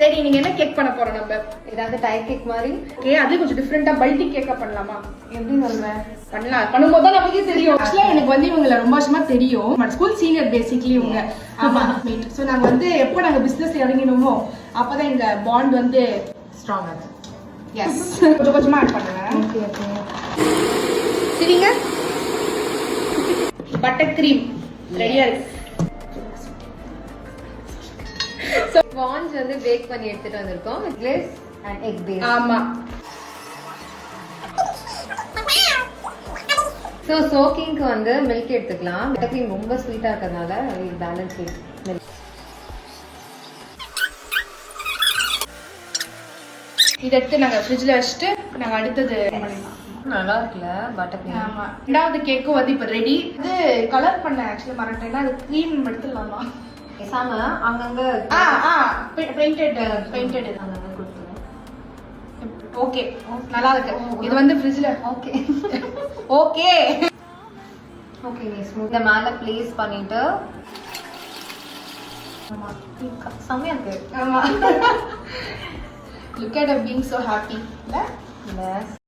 சரி நீங்க என்ன கேக் பண்ண போறோம் நம்ம? ஏதாவது டை கேக் மாதிரி. ஓகே, அது கொஞ்சம் டிஃபரெண்டா பல்டி கேக்கா பண்ணலாமா? எப்படி சொல்றேன்? பண்ணலாம். பண்ணும்போது தான் நமக்கே தெரியும். ஆக்சுவலா எனக்கு வந்து இவங்களை ரொம்ப வருஷமா தெரியும். ஸ்கூல் சீனியர் பேசிக்லி இவங்க. ஆமா. ஸோ நாங்க வந்து எப்போ நாங்க பிசினஸ் இறங்கினோமோ அப்பதான் எங்க பாண்ட் வந்து ஸ்ட்ராங் ஆச்சு. எஸ். கொஞ்சம் கொஞ்சமா ஆட் பண்ணுங்க. Okay okay. சரிங்க. பட்டர் கிரீம் ரெடியா இருக்கு. ஸ்பாஞ்ச் வந்து பேக் பண்ணி எடுத்துட்டு வந்திருக்கோம். Glaze and egg base. ஆமா. ஸோ சோக்கிங்க்கு வந்து மில்க் எடுத்துக்கலாம். பட்டர் கிரீம் ரொம்ப ஸ்வீட்டா இருக்கிறதுனால பேலன்ஸ் மில்க். இதை எடுத்து நாங்க ஃப்ரிட்ஜ்ல வச்சுட்டு நாங்க அடுத்தது பண்ணிடலாம். நல்லா இருக்குல்ல பட்டர் கிரீம். ஆமா. ரெண்டாவது கேக்கும் வந்து இப்ப ரெடி. இது கலர் பண்ண ஆக்சுவலா மறந்துட்டேன்னா அது க்ரீம் எடுத்துடலாமா? பேசாம அங்கங்க பெயிண்டட் அங்கங்க கொடுத்துருவோம். ஓகே, நல்லா இருக்கு. இது வந்து ஃப்ரிட்ஜ்ல ஓகே ஓகே ஓகே. நீ ஸ்மூத் மேல ப்ளேஸ் பண்ணிட்டு. ஆமா செம்மையா இருக்கு. ஆமா. Look at her being so happy. Yes.